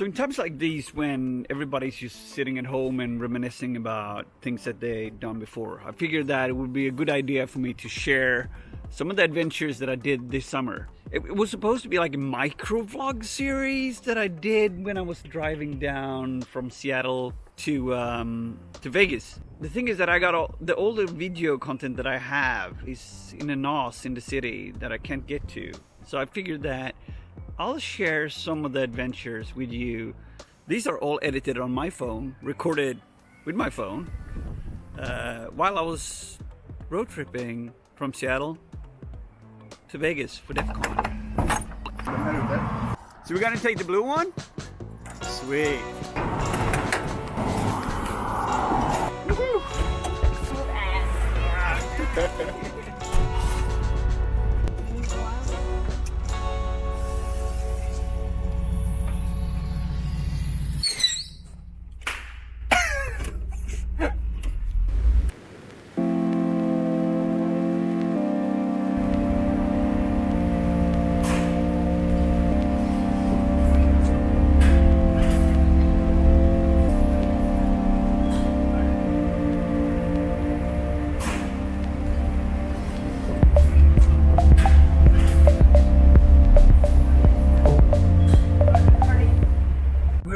So in times like these, when everybody's just sitting at home and reminiscing about things that they've done before, I figured that it would be a good idea for me to share some of the adventures that I did this summer. It was supposed to be like a micro vlog series that I did when I was driving down from Seattle to Vegas. The thing is that I got all the video content that I have is in a NAS in the city that I can't get to. So I figured that I'll share some of the adventures with you. These are all edited on my phone, recorded with my phone, while I was road tripping from Seattle to Vegas for DEF CON. So we're gonna take the blue one? Sweet. Woohoo!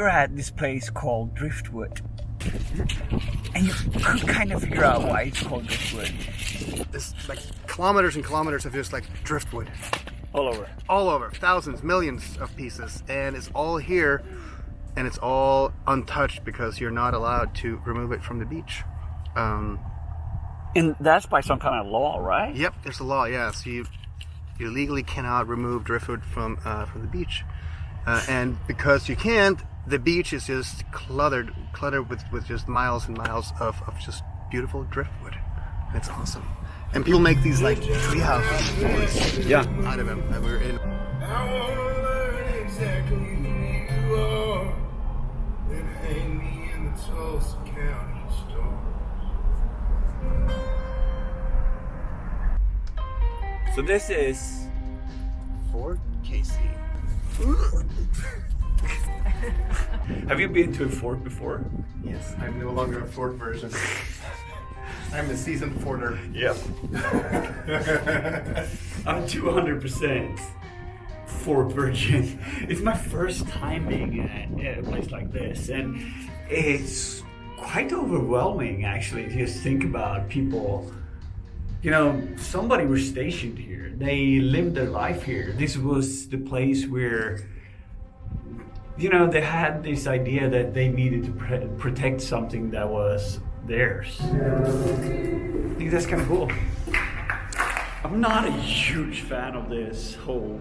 At this place called Driftwood, and you could kind of figure out why it's called Driftwood. It's like kilometers and kilometers of just like driftwood all over, thousands, millions of pieces, and it's all here and it's all untouched because you're not allowed to remove it from the beach. And that's by some kind of law, right? Yep, there's a law. Yeah, so you legally cannot remove driftwood from the beach, and because you can't, the beach is just cluttered with just miles and miles of just beautiful driftwood. It's awesome. And people make these like tree houses out of them. And we're in. I wanna learn exactly who you are, then hang me in the Tulsa County store. So this is Fort Casey. Have you been to a fort before? Yes, I'm no longer a fort version. I'm a seasoned forter. Yep. I'm 200% fort virgin. It's my first time being at a place like this, and it's quite overwhelming actually to just think about people. You know, somebody was stationed here. They lived their life here. This was the place where, you know, they had this idea that they needed to protect something that was theirs. I think that's kind of cool. I'm not a huge fan of this whole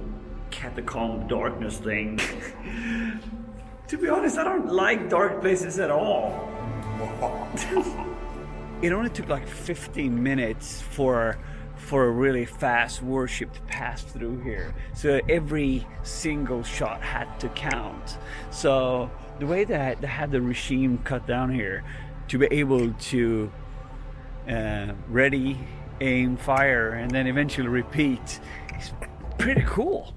catacomb darkness thing. To be honest, I don't like dark places at all. It only took like 15 minutes for a really fast warship to pass through here. So every single shot had to count. So the way that they had the regime cut down here to be able to ready, aim, fire, and then eventually repeat is pretty cool.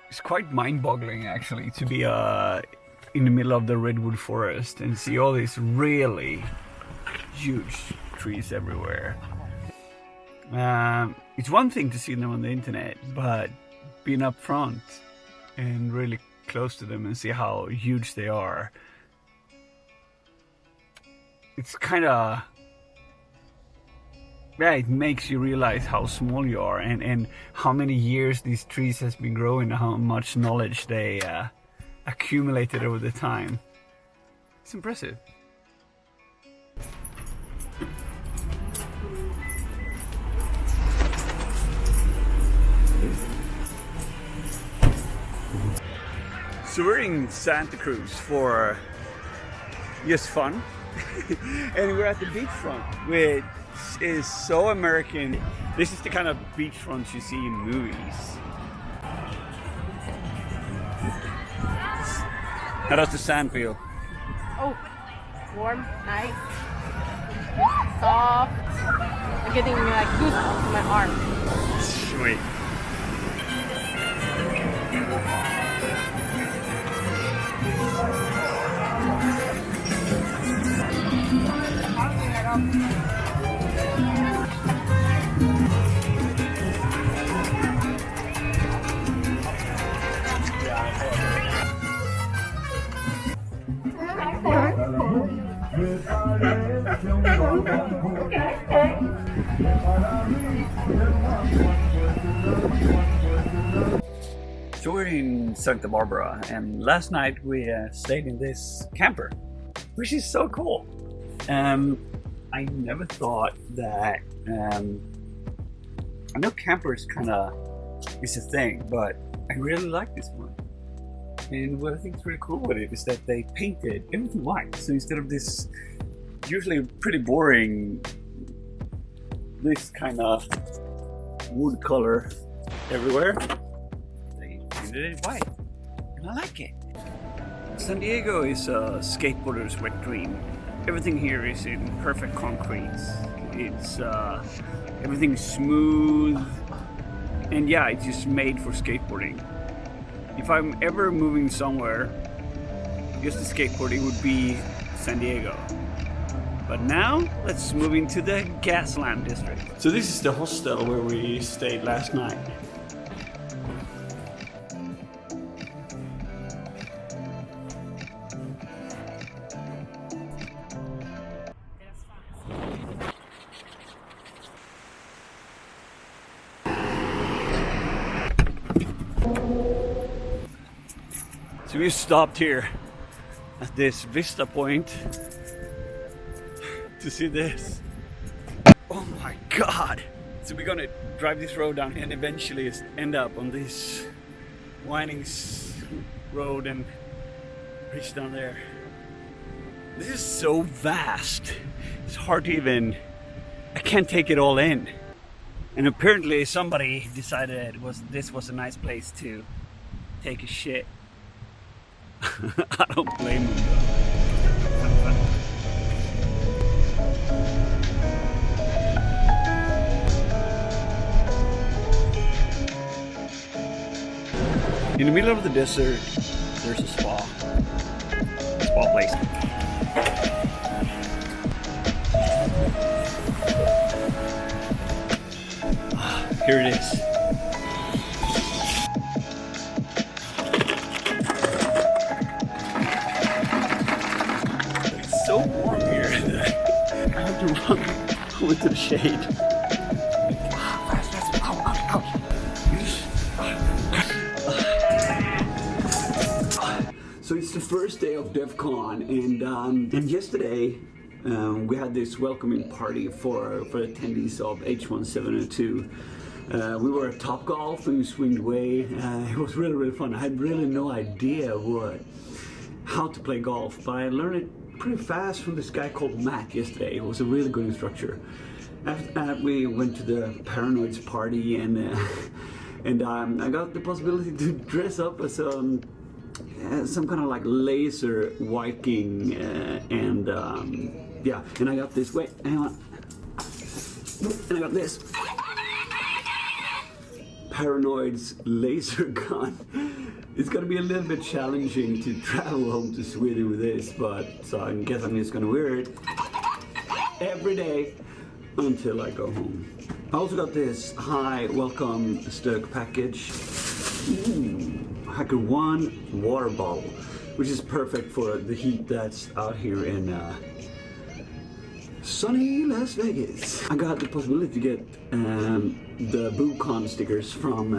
It's quite mind-boggling actually to be in the middle of the redwood forest and see all these really huge trees everywhere. It's one thing to see them on the internet, but being up front and really close to them and see how huge they are, it's kind of, yeah, it makes you realize how small you are and how many years these trees has been growing, how much knowledge they accumulated over the time. It's impressive. So we're in Santa Cruz for just fun. And we're at the beachfront, which is so American. This is the kind of beachfront you see in movies. How does the sand feel? Oh, warm, nice, soft. I'm getting like goosebumps in my arm. Sweet. So we're in Santa Barbara, and last night we stayed in this camper, which is so cool. I never thought that. I know campers kind of is a thing, but I really like this one. And what I think is really cool with it is that they painted everything white. So instead of this usually pretty boring, this kind of wood color everywhere, they painted it white. And I like it. San Diego is a skateboarder's wet dream. Everything here is in perfect concrete. It's everything's smooth, and yeah, it's just made for skateboarding. If I'm ever moving somewhere just to skateboard, it would be San Diego. But now, let's move into the Gaslamp district. So this is the hostel where we stayed last night. So we stopped here at this vista point to see this. Oh my god! So we're gonna drive this road down and eventually end up on this winding road and reach down there. This is so vast. It's hard to even, I can't take it all in. And apparently somebody decided this was a nice place to take a shit. I don't blame them though. In the middle of the desert, there's a spa place. Here it is. It's so warm here that I have to run into the shade. So it's the first day of DEF CON, and yesterday we had this welcoming party for attendees of H1702. We were at Topgolf and we swinged away. It was really fun. I had really no idea how to play golf, but I learned it pretty fast from this guy called Matt yesterday. He was a really good instructor. After that, we went to the Paranoids party, and I got the possibility to dress up as some kind of like laser Viking, and I got this. Wait, hang on. And I got this Paranoids laser gun. It's gonna be a little bit challenging to travel home to Sweden with this, but so I guess I'm just gonna wear it every day until I go home. I also got this Hi Welcome Stök package. Hacker 1 water bottle, which is perfect for the heat that's out here in sunny Las Vegas. I got the possibility to get the BooCon stickers from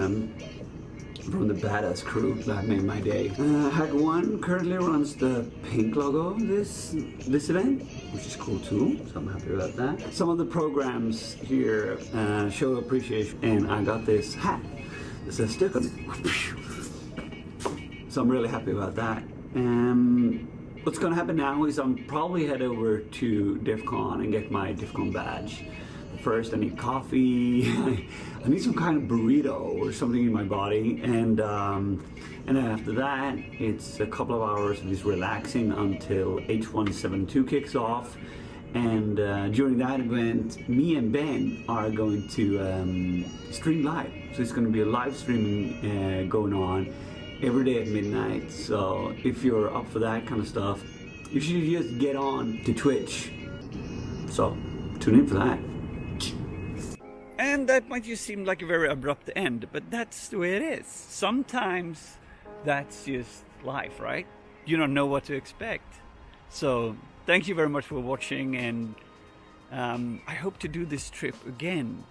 the Badass crew that made my day. Hacker 1 currently runs the pink logo this event, which is cool too, so I'm happy about that. Some of the programs here show appreciation, and I got this hat that says Stök on it. So I'm really happy about that. What's gonna happen now is I'm probably head over to DEF CON and get my DEF CON badge. first I need coffee. I need some kind of burrito or something in my body, and then after that it's a couple of hours of just relaxing until H172 kicks off. And during that event, me and Ben are going to stream live. So it's going to be a live streaming going on every day at midnight. So if you're up for that kind of stuff, you should just get on to Twitch. So tune in for that. And that might just seem like a very abrupt end, but that's the way it is. Sometimes that's just life, right? You don't know what to expect. So thank you very much for watching, and I hope to do this trip again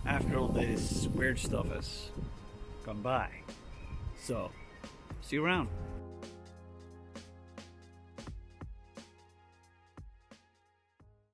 after all this weird stuff has gone by. So, see you around.